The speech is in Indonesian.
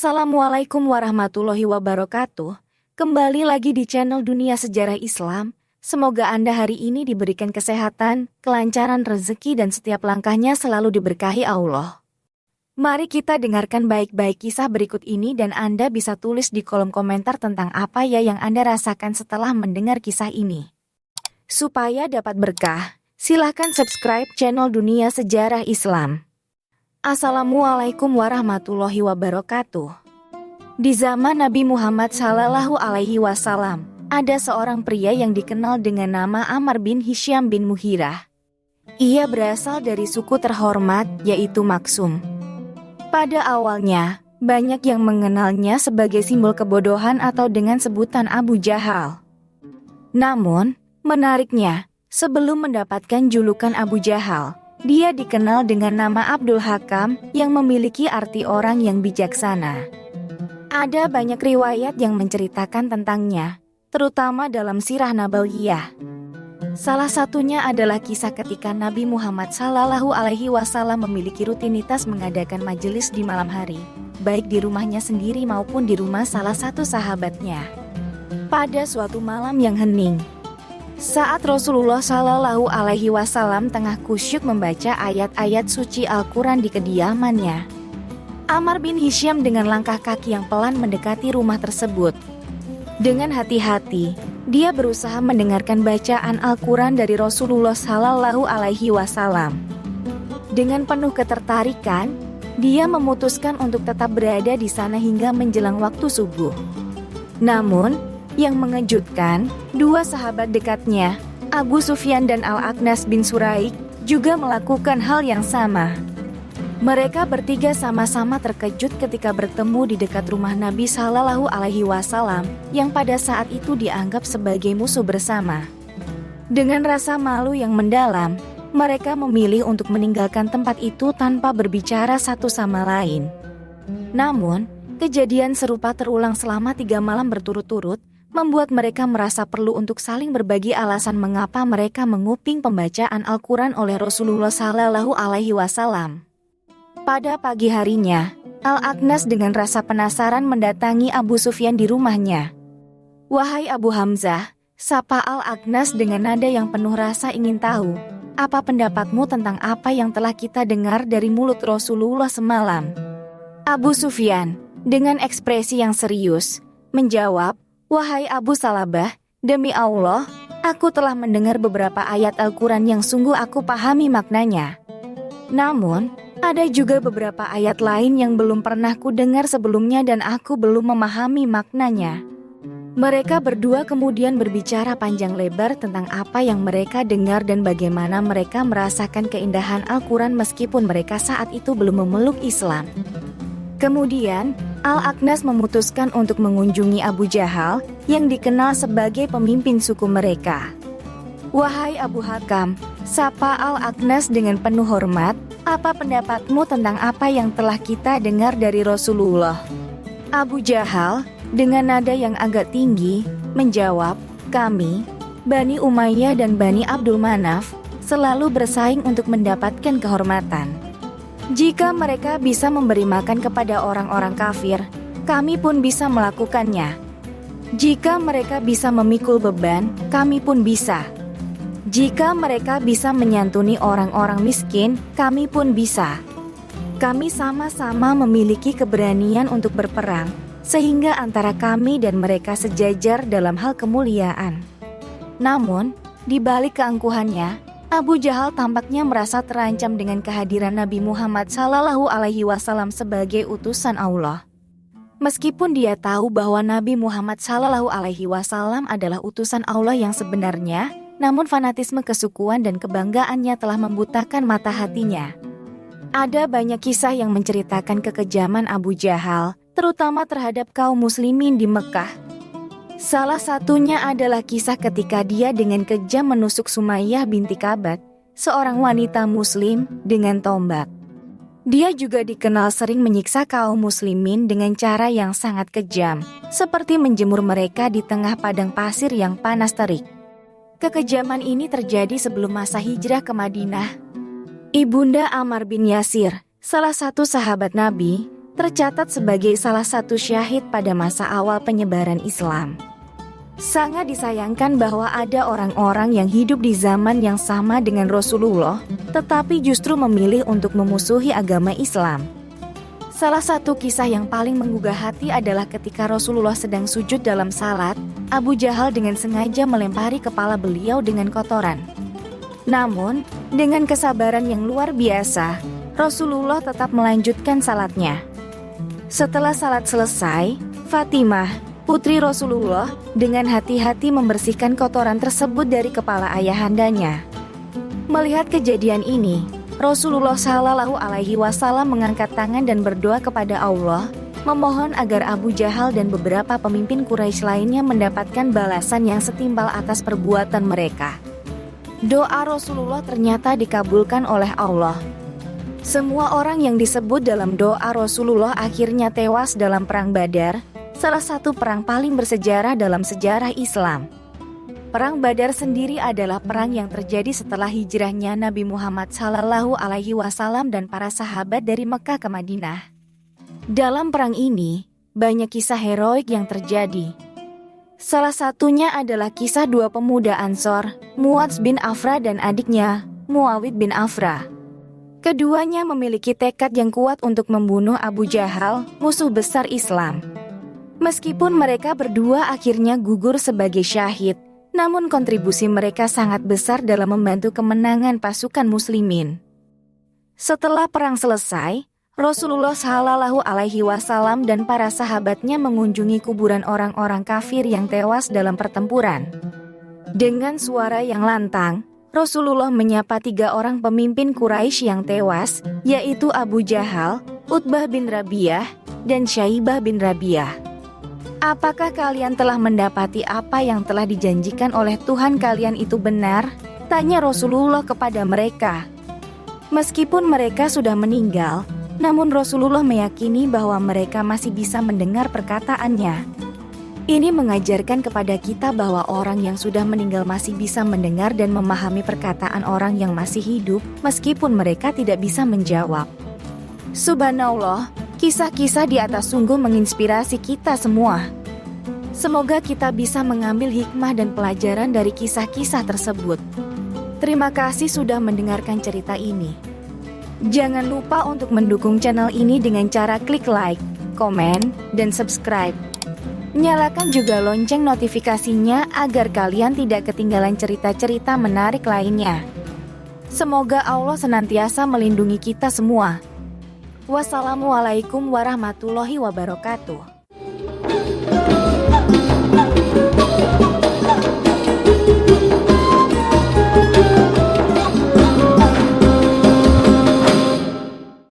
Assalamualaikum warahmatullahi wabarakatuh. Kembali lagi di channel Dunia Sejarah Islam. Semoga Anda hari ini diberikan kesehatan, kelancaran rezeki dan setiap langkahnya selalu diberkahi Allah. Mari kita dengarkan baik-baik kisah berikut ini dan Anda bisa tulis di kolom komentar tentang apa ya yang Anda rasakan setelah mendengar kisah ini. Supaya dapat berkah, silahkan subscribe channel Dunia Sejarah Islam. Assalamualaikum warahmatullahi wabarakatuh. Di zaman Nabi Muhammad Sallallahu Alaihi Wasallam, ada seorang pria yang dikenal dengan nama Ammar bin Hisham bin Mughirah. Ia berasal dari suku terhormat yaitu Maksum. Pada awalnya, banyak yang mengenalnya sebagai simbol kebodohan atau dengan sebutan Abu Jahal. Namun, menariknya, sebelum mendapatkan julukan Abu Jahal, dia dikenal dengan nama Abdul Hakam yang memiliki arti orang yang bijaksana. Ada banyak riwayat yang menceritakan tentangnya, terutama dalam Sirah Nabawiyah. Salah satunya adalah kisah ketika Nabi Muhammad Sallallahu Alaihi Wasallam memiliki rutinitas mengadakan majelis di malam hari, baik di rumahnya sendiri maupun di rumah salah satu sahabatnya. Pada suatu malam yang hening, saat Rasulullah Shallallahu Alaihi Wasallam tengah kusyuk membaca ayat-ayat suci Al-Quran di kediamannya, Ammar bin Hisham dengan langkah kaki yang pelan mendekati rumah tersebut. Dengan hati-hati, dia berusaha mendengarkan bacaan Al-Quran dari Rasulullah Shallallahu Alaihi Wasallam. Dengan penuh ketertarikan, dia memutuskan untuk tetap berada di sana hingga menjelang waktu subuh. Namun, yang mengejutkan, dua sahabat dekatnya, Abu Sufyan dan Al-Aqnas bin Suraik, juga melakukan hal yang sama. Mereka bertiga sama-sama terkejut ketika bertemu di dekat rumah Nabi Sallallahu Alaihi Wasallam yang pada saat itu dianggap sebagai musuh bersama. Dengan rasa malu yang mendalam, mereka memilih untuk meninggalkan tempat itu tanpa berbicara satu sama lain. Namun, kejadian serupa terulang selama 3 malam berturut-turut, membuat mereka merasa perlu untuk saling berbagi alasan mengapa mereka menguping pembacaan Al-Quran oleh Rasulullah Sallallahu Alaihi Wasallam. Pada pagi harinya, Al-Aqnas dengan rasa penasaran mendatangi Abu Sufyan di rumahnya. "Wahai Abu Hamzah," sapa Al-Aqnas dengan nada yang penuh rasa ingin tahu, "apa pendapatmu tentang apa yang telah kita dengar dari mulut Rasulullah semalam?" Abu Sufyan, dengan ekspresi yang serius, menjawab, "Wahai Abu Salabah, demi Allah, aku telah mendengar beberapa ayat Al-Quran yang sungguh aku pahami maknanya. Namun, ada juga beberapa ayat lain yang belum pernah ku dengar sebelumnya dan aku belum memahami maknanya." Mereka berdua kemudian berbicara panjang lebar tentang apa yang mereka dengar dan bagaimana mereka merasakan keindahan Al-Quran meskipun mereka saat itu belum memeluk Islam. Kemudian, Al-Aqnas memutuskan untuk mengunjungi Abu Jahal yang dikenal sebagai pemimpin suku mereka. "Wahai Abu Hakam," sapa Al-Aqnas dengan penuh hormat, "apa pendapatmu tentang apa yang telah kita dengar dari Rasulullah?" Abu Jahal, dengan nada yang agak tinggi, menjawab, "Kami, Bani Umayyah dan Bani Abdul Manaf, selalu bersaing untuk mendapatkan kehormatan. Jika mereka bisa memberi makan kepada orang-orang kafir, kami pun bisa melakukannya. Jika mereka bisa memikul beban, kami pun bisa. Jika mereka bisa menyantuni orang-orang miskin, kami pun bisa. Kami sama-sama memiliki keberanian untuk berperang, sehingga antara kami dan mereka sejajar dalam hal kemuliaan." Namun, di balik keangkuhannya, Abu Jahal tampaknya merasa terancam dengan kehadiran Nabi Muhammad Sallallahu Alaihi Wasallam sebagai utusan Allah. Meskipun dia tahu bahwa Nabi Muhammad Sallallahu Alaihi Wasallam adalah utusan Allah yang sebenarnya, namun fanatisme kesukuan dan kebanggaannya telah membutakan mata hatinya. Ada banyak kisah yang menceritakan kekejaman Abu Jahal, terutama terhadap kaum muslimin di Mekah. Salah satunya adalah kisah ketika dia dengan kejam menusuk Sumayyah binti Kabat, seorang wanita muslim, dengan tombak. Dia juga dikenal sering menyiksa kaum muslimin dengan cara yang sangat kejam, seperti menjemur mereka di tengah padang pasir yang panas terik. Kekejaman ini terjadi sebelum masa hijrah ke Madinah. Ibunda Ammar bin Yasir, salah satu sahabat Nabi, tercatat sebagai salah satu syahid pada masa awal penyebaran Islam. Sangat disayangkan bahwa ada orang-orang yang hidup di zaman yang sama dengan Rasulullah, tetapi justru memilih untuk memusuhi agama Islam. Salah satu kisah yang paling menggugah hati adalah ketika Rasulullah sedang sujud dalam salat, Abu Jahal dengan sengaja melempari kepala beliau dengan kotoran. Namun, dengan kesabaran yang luar biasa, Rasulullah tetap melanjutkan salatnya. Setelah salat selesai, Fatimah, putri Rasulullah, dengan hati-hati membersihkan kotoran tersebut dari kepala ayahandanya. Melihat kejadian ini, Rasulullah Shallallahu Alaihi Wasallam mengangkat tangan dan berdoa kepada Allah, memohon agar Abu Jahal dan beberapa pemimpin Quraisy lainnya mendapatkan balasan yang setimpal atas perbuatan mereka. Doa Rasulullah ternyata dikabulkan oleh Allah. Semua orang yang disebut dalam doa Rasulullah akhirnya tewas dalam Perang Badar, salah satu perang paling bersejarah dalam sejarah Islam. Perang Badar sendiri adalah perang yang terjadi setelah hijrahnya Nabi Muhammad Shallallahu Alaihi Wasallam dan para sahabat dari Mekah ke Madinah. Dalam perang ini, banyak kisah heroik yang terjadi. Salah satunya adalah kisah dua pemuda Ansor, Muadz bin Afra dan adiknya, Muawid bin Afra. Keduanya memiliki tekad yang kuat untuk membunuh Abu Jahal, musuh besar Islam. Meskipun mereka berdua akhirnya gugur sebagai syahid, namun kontribusi mereka sangat besar dalam membantu kemenangan pasukan muslimin. Setelah perang selesai, Rasulullah Shallallahu Alaihi Wasallam dan para sahabatnya mengunjungi kuburan orang-orang kafir yang tewas dalam pertempuran. Dengan suara yang lantang, Rasulullah menyapa 3 orang pemimpin Quraisy yang tewas, yaitu Abu Jahal, Utbah bin Rabi'ah, dan Syaibah bin Rabi'ah. Apakah kalian telah mendapati apa yang telah dijanjikan oleh Tuhan kalian itu benar? Tanya Rasulullah kepada mereka. Meskipun mereka sudah meninggal, namun Rasulullah meyakini bahwa mereka masih bisa mendengar perkataannya. Ini mengajarkan kepada kita bahwa orang yang sudah meninggal masih bisa mendengar dan memahami perkataan orang yang masih hidup, meskipun mereka tidak bisa menjawab. Subhanallah, kisah-kisah di atas sungguh menginspirasi kita semua. Semoga kita bisa mengambil hikmah dan pelajaran dari kisah-kisah tersebut. Terima kasih sudah mendengarkan cerita ini. Jangan lupa untuk mendukung channel ini dengan cara klik like, komen, dan subscribe. Nyalakan juga lonceng notifikasinya agar kalian tidak ketinggalan cerita-cerita menarik lainnya. Semoga Allah senantiasa melindungi kita semua. Wassalamualaikum warahmatullahi wabarakatuh.